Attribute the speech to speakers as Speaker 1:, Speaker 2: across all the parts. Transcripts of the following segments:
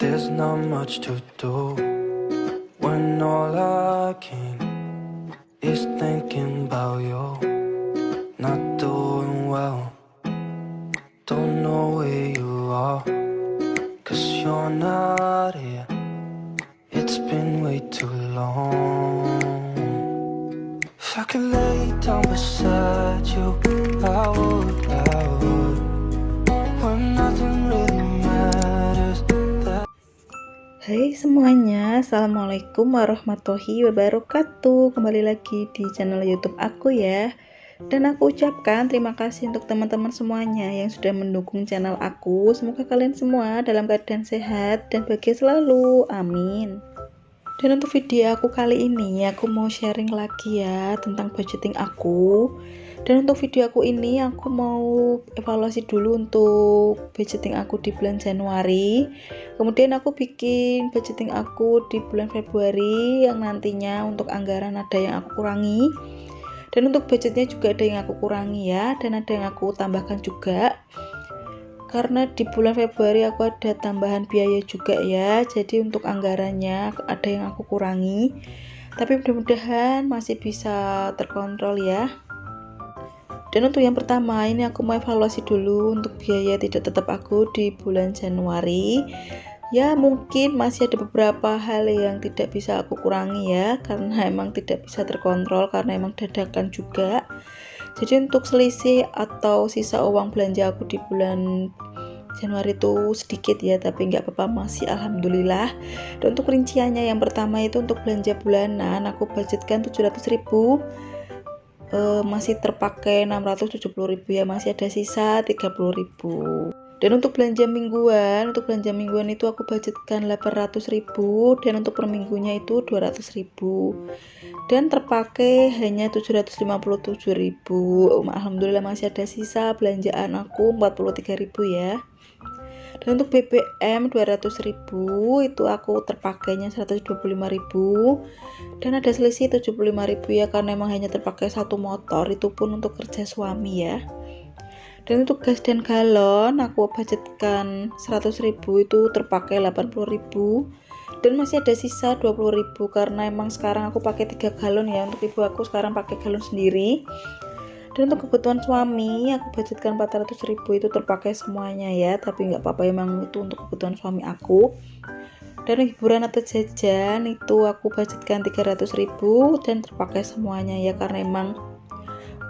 Speaker 1: There's not much to do when all I can is thinking about you. Not doing well, don't know where you are, 'cause you're not here. It's been way too long. If I could lay down beside you, I would, when nothing really matters.
Speaker 2: Hai semuanya, assalamualaikum warahmatullahi wabarakatuh. Kembali lagi di channel YouTube aku ya. Dan aku ucapkan terima kasih untuk teman-teman semuanya yang sudah mendukung channel aku. Semoga kalian semua dalam keadaan sehat dan bahagia selalu, amin. Dan untuk video aku kali ini, aku mau sharing lagi ya tentang budgeting aku. Dan untuk video aku ini, aku mau evaluasi dulu untuk budgeting aku di bulan Januari. Kemudian aku bikin budgeting aku di bulan Februari yang nantinya untuk anggaran ada yang aku kurangi. Dan untuk budgetnya juga ada yang aku kurangi ya, dan ada yang aku tambahkan juga. Karena di bulan Februari aku ada tambahan biaya juga ya, jadi untuk anggarannya ada yang aku kurangi. Tapi mudah-mudahan masih bisa terkontrol ya. Dan untuk yang pertama ini aku mau evaluasi dulu untuk biaya tidak tetap aku di bulan Januari. Ya mungkin masih ada beberapa hal yang tidak bisa aku kurangi ya, karena emang tidak bisa terkontrol karena emang dadakan juga. Jadi untuk selisih atau sisa uang belanja aku di bulan Januari itu sedikit ya, tapi nggak apa-apa, masih alhamdulillah. Dan untuk rinciannya yang pertama itu untuk belanja bulanan aku budgetkan 700.000, masih terpakai 670.000 ya, masih ada sisa 30.000. Dan untuk belanja mingguan itu aku budgetkan 800.000 dan untuk per minggunya itu 200.000. Dan terpakai hanya 757.000. Alhamdulillah masih ada sisa belanjaan aku 43.000 ya. Dan untuk BBM 200.000 itu aku terpakainya 125.000 dan ada selisih 75.000 ya, karena emang hanya terpakai satu motor, itu pun untuk kerja suami ya. Dan untuk gas dan galon aku budgetkan 100.000, itu terpakai 80.000 dan masih ada sisa 20.000 karena emang sekarang aku pakai 3 galon ya, untuk ibu aku sekarang pakai galon sendiri. Dan untuk kebutuhan suami aku budgetkan 400.000, itu terpakai semuanya ya, tapi nggak apa-apa, emang itu untuk kebutuhan suami aku. Dan hiburan atau jajan itu aku budgetkan 300.000 dan terpakai semuanya ya, karena emang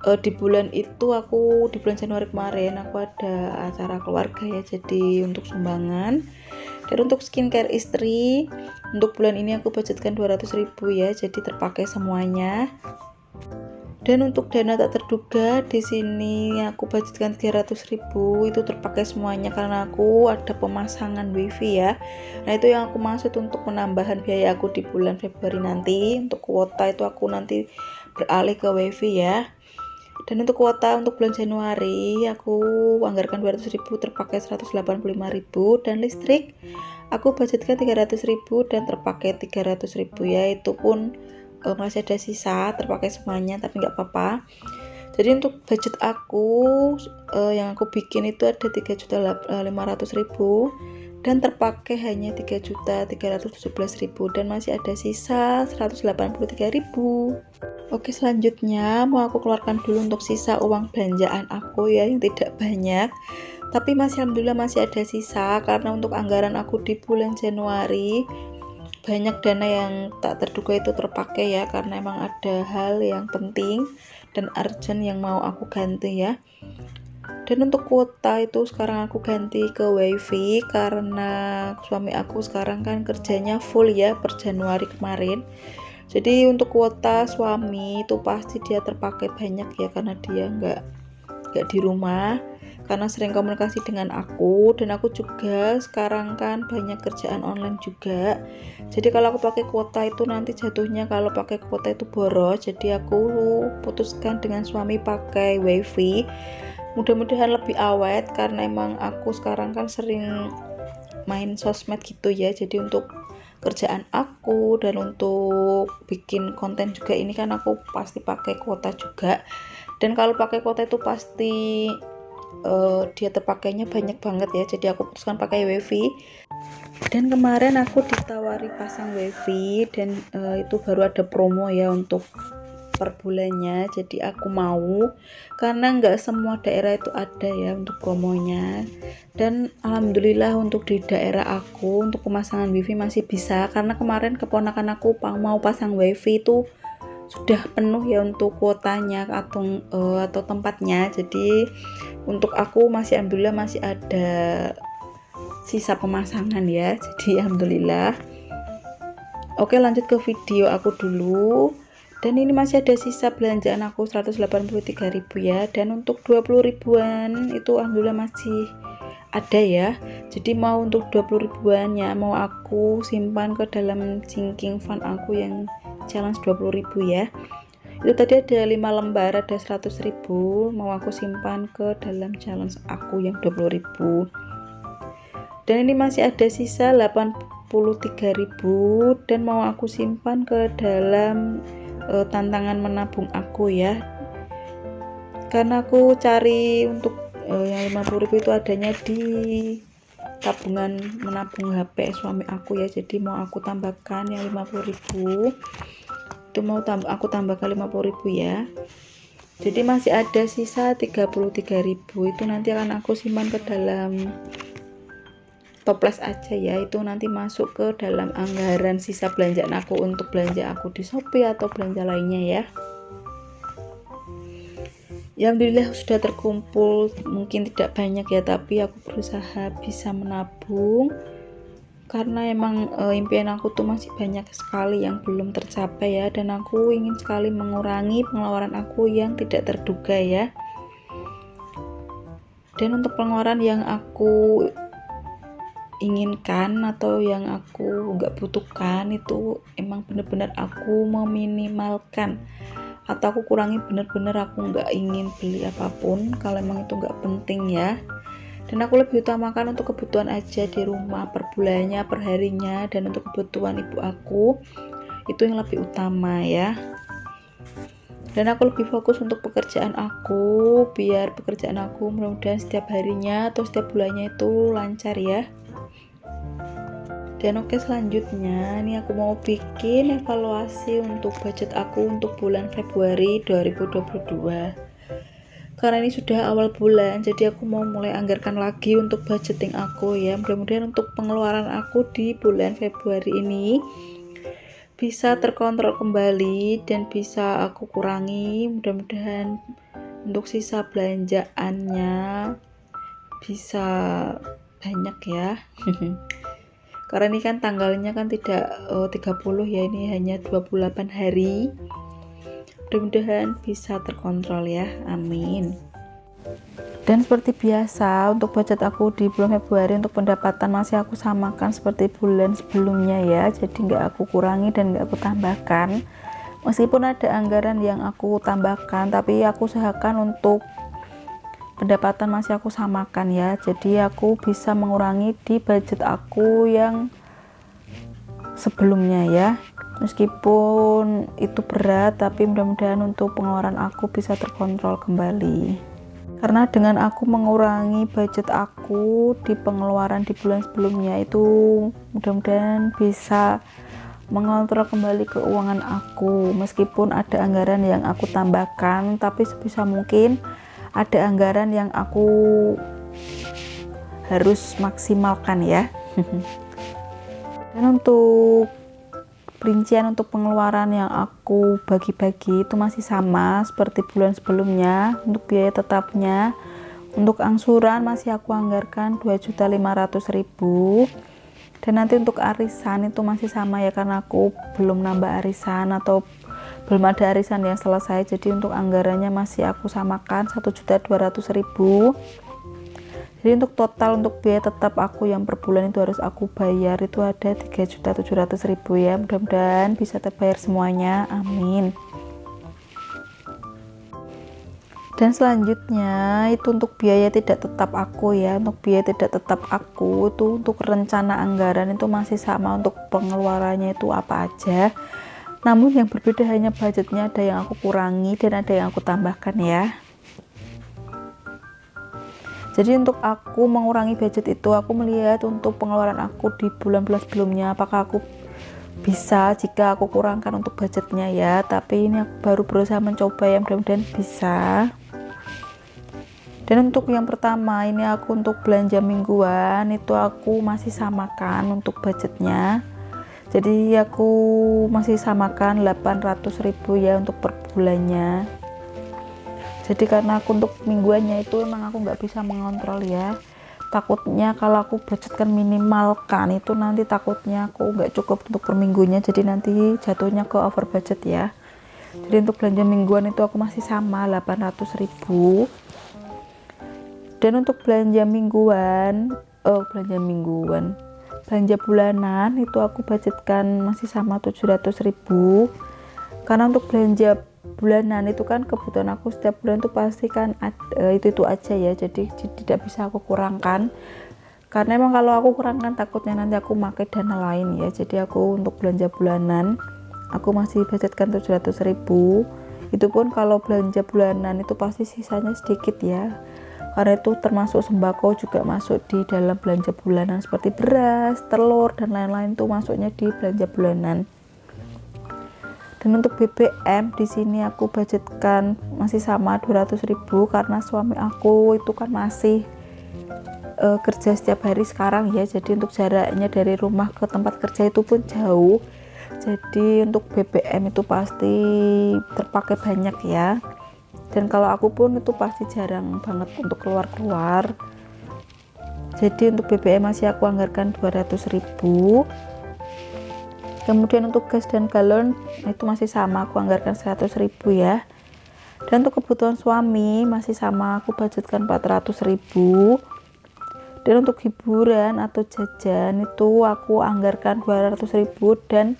Speaker 2: di bulan Januari kemarin aku ada acara keluarga ya, jadi untuk sumbangan. Dan untuk skincare istri untuk bulan ini aku budgetkan 200.000 ya, jadi terpakai semuanya. Dan untuk dana tak terduga di sini aku budgetkan 300.000, itu terpakai semuanya karena aku ada pemasangan wifi ya. Nah itu yang aku maksud untuk penambahan biaya aku di bulan Februari nanti. Untuk kuota itu aku nanti beralih ke wifi ya. Dan untuk kuota untuk bulan Januari aku anggarkan 200.000, terpakai 185.000. Dan listrik aku budgetkan 300.000 dan terpakai 300.000 ya, itu pun masih ada sisa, terpakai semuanya, tapi nggak apa-apa. Jadi untuk budget aku yang aku bikin itu ada 3.500.000 dan terpakai hanya 3.317.000 dan masih ada sisa 183.000. Oke, selanjutnya mau aku keluarkan dulu untuk sisa uang belanjaan aku ya, yang tidak banyak tapi masih alhamdulillah masih ada sisa, karena untuk anggaran aku di bulan Januari banyak dana yang tak terduga itu terpakai ya, karena emang ada hal yang penting dan urgent yang mau aku ganti ya. Dan untuk kuota itu sekarang aku ganti ke wifi karena suami aku sekarang kan kerjanya full ya per Januari kemarin. Jadi untuk kuota suami itu pasti dia terpakai banyak ya, karena dia nggak di rumah, karena sering komunikasi dengan aku. Dan aku juga sekarang kan banyak kerjaan online juga, jadi kalau aku pakai kuota itu nanti jatuhnya kalau pakai kuota itu boros. Jadi aku putuskan dengan suami pakai wifi, mudah-mudahan lebih awet, karena emang aku sekarang kan sering main sosmed gitu ya. Jadi untuk kerjaan aku dan untuk bikin konten juga ini kan aku pasti pakai kuota juga. Dan kalau pakai kuota itu pasti dia terpakainya banyak banget ya, jadi aku putuskan pakai wifi. Dan kemarin aku ditawari pasang wifi dan itu baru ada promo ya untuk per bulannya, jadi aku mau karena nggak semua daerah itu ada ya untuk promonya. Dan alhamdulillah untuk di daerah aku untuk pemasangan wifi masih bisa, karena kemarin keponakan aku mau pasang wifi itu sudah penuh ya untuk kuotanya atau tempatnya. Jadi untuk aku masih alhamdulillah masih ada sisa pemasangan ya, jadi alhamdulillah. Oke, lanjut ke video aku dulu. Dan ini masih ada sisa belanjaan aku 183.000 ya, dan untuk 20 ribuan itu alhamdulillah masih ada ya. Jadi mau untuk 20 ribuannya mau aku simpan ke dalam sinking fund aku yang challenge 20.000 ya. Itu tadi ada 5 lembar, ada 100.000, mau aku simpan ke dalam challenge aku yang 20.000. Dan ini masih ada sisa 83.000 dan mau aku simpan ke dalam tantangan menabung aku ya, karena aku cari untuk yang 50.000 itu adanya di tabungan menabung HP suami aku ya. Jadi mau aku tambahkan yang 50.000 itu, mau aku tambahkan 50.000 ya. Jadi masih ada sisa 33.000, itu nanti akan aku simpan ke dalam toples aja ya, itu nanti masuk ke dalam anggaran sisa belanjaan aku untuk belanja aku di Shopee atau belanja lainnya ya. Ya alhamdulillah sudah terkumpul, mungkin tidak banyak ya, tapi aku berusaha bisa menabung karena emang impian aku tuh masih banyak sekali yang belum tercapai ya, dan aku ingin sekali mengurangi pengeluaran aku yang tidak terduga ya. Dan untuk pengeluaran yang aku inginkan atau yang aku nggak butuhkan itu emang bener-bener aku meminimalkan atau aku kurangi, bener-bener aku nggak ingin beli apapun kalau emang itu nggak penting ya. Dan aku lebih utamakan untuk kebutuhan aja di rumah per bulannya, per harinya, dan untuk kebutuhan ibu aku itu yang lebih utama ya. Dan aku lebih fokus untuk pekerjaan aku, biar pekerjaan aku mudah-mudahan setiap harinya atau setiap bulannya itu lancar ya. Dan oke, selanjutnya ini aku mau bikin evaluasi untuk budget aku untuk bulan Februari 2022. Karena ini sudah awal bulan, jadi aku mau mulai anggarkan lagi untuk budgeting aku ya. Mudah-mudahan untuk pengeluaran aku di bulan Februari ini bisa terkontrol kembali dan bisa aku kurangi. Mudah-mudahan untuk sisa belanjaannya bisa banyak ya. Karena ini kan tanggalnya kan tidak 30 ya, ini hanya 28 hari. Mudah-mudahan bisa terkontrol ya, amin. Dan seperti biasa untuk budget aku di bulan Februari untuk pendapatan masih aku samakan seperti bulan sebelumnya ya, jadi nggak aku kurangi dan nggak aku tambahkan. Meskipun ada anggaran yang aku tambahkan, tapi aku usahakan untuk pendapatan masih aku samakan ya, jadi aku bisa mengurangi di budget aku yang sebelumnya ya. Meskipun itu berat, tapi mudah-mudahan untuk pengeluaran aku bisa terkontrol kembali, karena dengan aku mengurangi budget aku di pengeluaran di bulan sebelumnya itu mudah-mudahan bisa mengontrol kembali keuangan aku. Meskipun ada anggaran yang aku tambahkan, tapi sebisa mungkin ada anggaran yang aku harus maksimalkan ya. Dan untuk rincian untuk pengeluaran yang aku bagi-bagi itu masih sama seperti bulan sebelumnya. Untuk biaya tetapnya, untuk angsuran masih aku anggarkan 2.500.000. Dan nanti untuk arisan itu masih sama ya, karena aku belum nambah arisan atau belum ada arisan yang selesai, jadi untuk anggarannya masih aku samakan 1.200.000. Jadi untuk total untuk biaya tetap aku yang per bulan itu harus aku bayar itu ada 3.700.000 ya. Mudah-mudahan bisa terbayar semuanya, amin. Dan selanjutnya itu untuk biaya tidak tetap aku ya. Untuk biaya tidak tetap aku itu untuk rencana anggaran itu masih sama, untuk pengeluarannya itu apa aja. Namun yang berbeda hanya budgetnya, ada yang aku kurangi dan ada yang aku tambahkan ya. Jadi untuk aku mengurangi budget itu, aku melihat untuk pengeluaran aku di bulan-bulan sebelumnya, apakah aku bisa jika aku kurangkan untuk budgetnya ya. Tapi ini aku baru berusaha mencoba ya, mudah-mudahan bisa. Dan untuk yang pertama ini aku untuk belanja mingguan itu aku masih samakan untuk budgetnya. Jadi aku masih samakan 800.000 ya untuk per bulannya. Jadi karena aku untuk mingguannya itu emang aku nggak bisa mengontrol ya, takutnya kalau aku budgetkan minimalkan itu nanti takutnya aku nggak cukup untuk per minggunya, jadi nanti jatuhnya ke over budget ya. Jadi untuk belanja mingguan itu aku masih sama 800.000. Dan untuk belanja bulanan itu aku budgetkan masih sama 700.000. Karena untuk belanja bulanan itu kan kebutuhan aku setiap bulan tuh pasti kan itu aja ya, jadi tidak bisa aku kurangkan, karena emang kalau aku kurangkan takutnya nanti aku pakai dana lain ya. Jadi aku untuk belanja bulanan aku masih budgetkan 700.000. Itu pun kalau belanja bulanan itu pasti sisanya sedikit ya, karena itu termasuk sembako juga masuk di dalam belanja bulanan, seperti beras, telur dan lain-lain tuh masuknya di belanja bulanan. Dan untuk BBM di sini aku budgetkan masih sama 200.000 karena suami aku itu kan masih kerja setiap hari sekarang ya. Jadi untuk jaraknya dari rumah ke tempat kerja itu pun jauh. Jadi untuk BBM itu pasti terpakai banyak ya. Dan kalau aku pun itu pasti jarang banget untuk keluar-keluar. Jadi untuk BBM masih aku anggarkan 200.000. Kemudian untuk gas dan galon itu masih sama aku anggarkan 100.000 ya. Dan untuk kebutuhan suami masih sama aku budgetkan 400.000. Dan untuk hiburan atau jajan itu aku anggarkan 200.000. Dan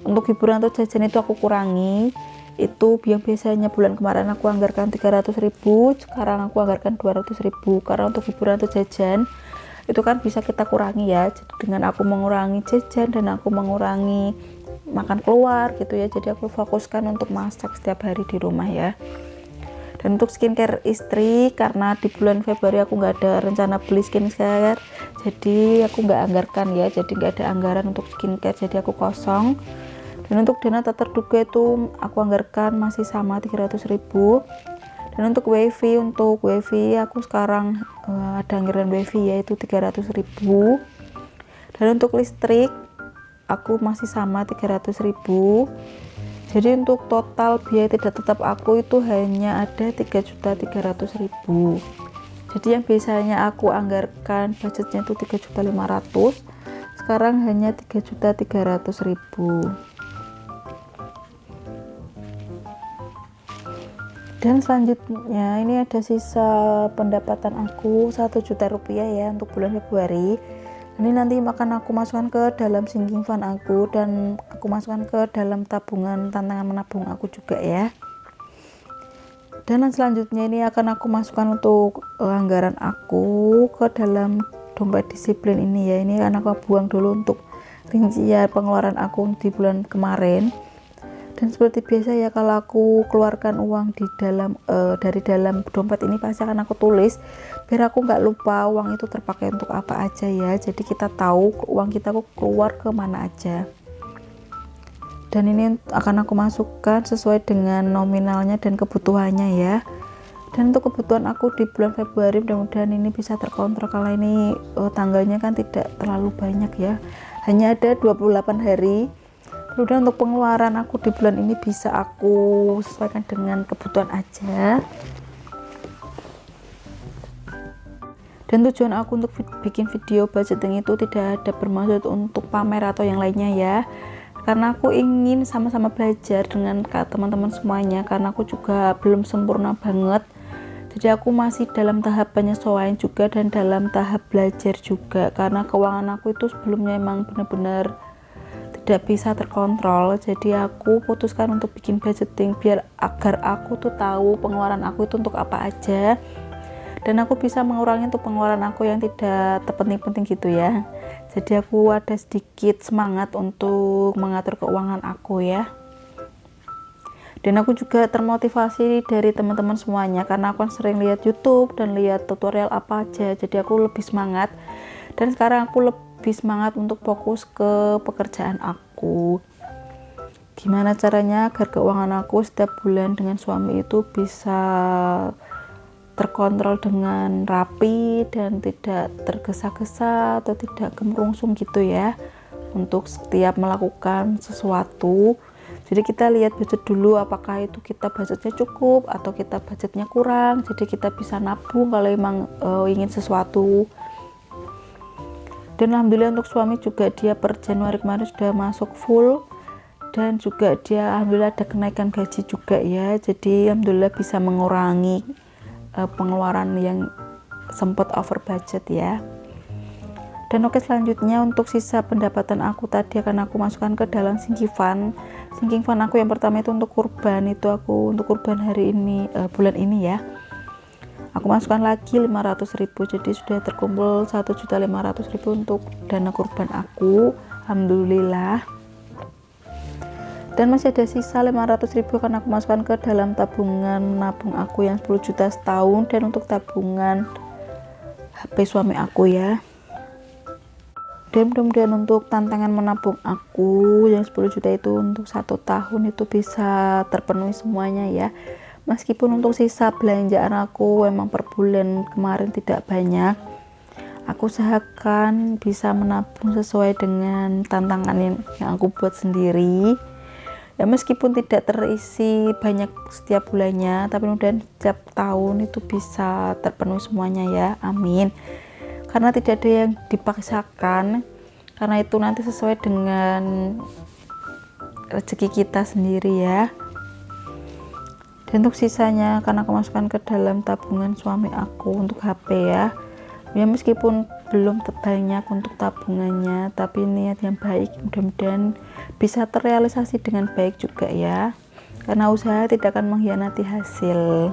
Speaker 2: untuk hiburan atau jajan itu aku kurangi. Itu yang biasanya bulan kemarin aku anggarkan 300.000, sekarang aku anggarkan 200.000. Karena untuk hiburan atau jajan itu kan bisa kita kurangi ya. Jadi dengan aku mengurangi jajan dan aku mengurangi makan keluar gitu ya, jadi aku fokuskan untuk masak setiap hari di rumah ya. Dan untuk skincare istri, karena di bulan Februari aku nggak ada rencana beli skincare, jadi aku nggak anggarkan ya, jadi nggak ada anggaran untuk skincare, jadi aku kosong. Dan untuk dana tak terduga itu aku anggarkan masih sama 300.000. Dan untuk wifi aku sekarang ada anggaran wifi yaitu 300.000. Dan untuk listrik aku masih sama 300.000. Jadi untuk total biaya tidak tetap aku itu hanya ada 3.300.000. Jadi yang biasanya aku anggarkan budgetnya itu 3.500.000, sekarang hanya 3.300.000. Dan selanjutnya ini ada sisa pendapatan aku 1 juta rupiah ya untuk bulan Februari. Ini nanti akan aku masukkan ke dalam sinking fund aku dan aku masukkan ke dalam tabungan tantangan menabung aku juga ya. Dan selanjutnya ini akan aku masukkan untuk anggaran aku ke dalam dompet disiplin ini ya. Ini akan aku buang dulu untuk rincian pengeluaran aku di bulan kemarin. Dan seperti biasa ya, kalau aku keluarkan uang di dalam dari dalam dompet ini pasti akan aku tulis biar aku nggak lupa uang itu terpakai untuk apa aja ya. Jadi kita tahu uang kita keluar ke mana aja. Dan ini akan aku masukkan sesuai dengan nominalnya dan kebutuhannya ya. Dan untuk kebutuhan aku di bulan Februari mudah-mudahan ini bisa terkontrol, karena ini tanggalnya kan tidak terlalu banyak ya, hanya ada 28 hari. Kemudian untuk pengeluaran aku di bulan ini bisa aku sesuaikan dengan kebutuhan aja. Dan tujuan aku untuk bikin video budgeting itu tidak ada bermaksud untuk pamer atau yang lainnya ya, karena aku ingin sama-sama belajar dengan teman-teman semuanya, karena aku juga belum sempurna banget. Jadi aku masih dalam tahap penyesuaian juga dan dalam tahap belajar juga, karena keuangan aku itu sebelumnya emang benar-benar tidak bisa terkontrol. Jadi aku putuskan untuk bikin budgeting agar aku tuh tahu pengeluaran aku itu untuk apa aja, dan aku bisa mengurangi untuk pengeluaran aku yang tidak terpenting-penting gitu ya. Jadi aku ada sedikit semangat untuk mengatur keuangan aku ya. Dan aku juga termotivasi dari teman-teman semuanya karena aku kan sering lihat YouTube dan lihat tutorial apa aja, jadi aku lebih semangat. Dan sekarang aku lebih semangat untuk fokus ke pekerjaan aku. Gimana caranya agar keuangan aku setiap bulan dengan suami itu bisa terkontrol dengan rapi dan tidak tergesa-gesa atau tidak gemerungsung gitu ya, untuk setiap melakukan sesuatu. Jadi kita lihat budget dulu, apakah itu kita budgetnya cukup atau kita budgetnya kurang, jadi kita bisa nabung kalau emang ingin sesuatu. Dan alhamdulillah untuk suami juga, dia per Januari kemarin sudah masuk full, dan juga dia alhamdulillah ada kenaikan gaji juga ya, jadi alhamdulillah bisa mengurangi pengeluaran yang sempat over budget ya. Dan oke, selanjutnya untuk sisa pendapatan aku tadi akan aku masukkan ke dalam sinking fund. Sinking fund aku yang pertama itu untuk kurban, itu aku untuk kurban hari ini, bulan ini ya. Aku masukkan lagi 500.000, jadi sudah terkumpul 1.500.000 untuk dana kurban aku, alhamdulillah. Dan masih ada sisa 500.000 akan aku masukkan ke dalam tabungan nabung aku yang 10 juta setahun, dan untuk tabungan HP suami aku ya. Dan mudah-mudahan untuk tantangan menabung aku yang 10 juta itu untuk 1 tahun itu bisa terpenuhi semuanya ya. Meskipun untuk sisa belanjaan aku emang per bulan kemarin tidak banyak, aku usahakan bisa menabung sesuai dengan tantangan yang aku buat sendiri ya. Meskipun tidak terisi banyak setiap bulannya, tapi mudah-mudahan setiap tahun itu bisa terpenuhi semuanya ya, amin. Karena tidak ada yang dipaksakan, karena itu nanti sesuai dengan rezeki kita sendiri ya. Dan untuk sisanya akan aku masukkan ke dalam tabungan suami aku untuk HP ya. Ya meskipun belum banyak untuk tabungannya, tapi niat yang baik mudah-mudahan bisa terrealisasi dengan baik juga ya, karena usaha tidak akan mengkhianati hasil.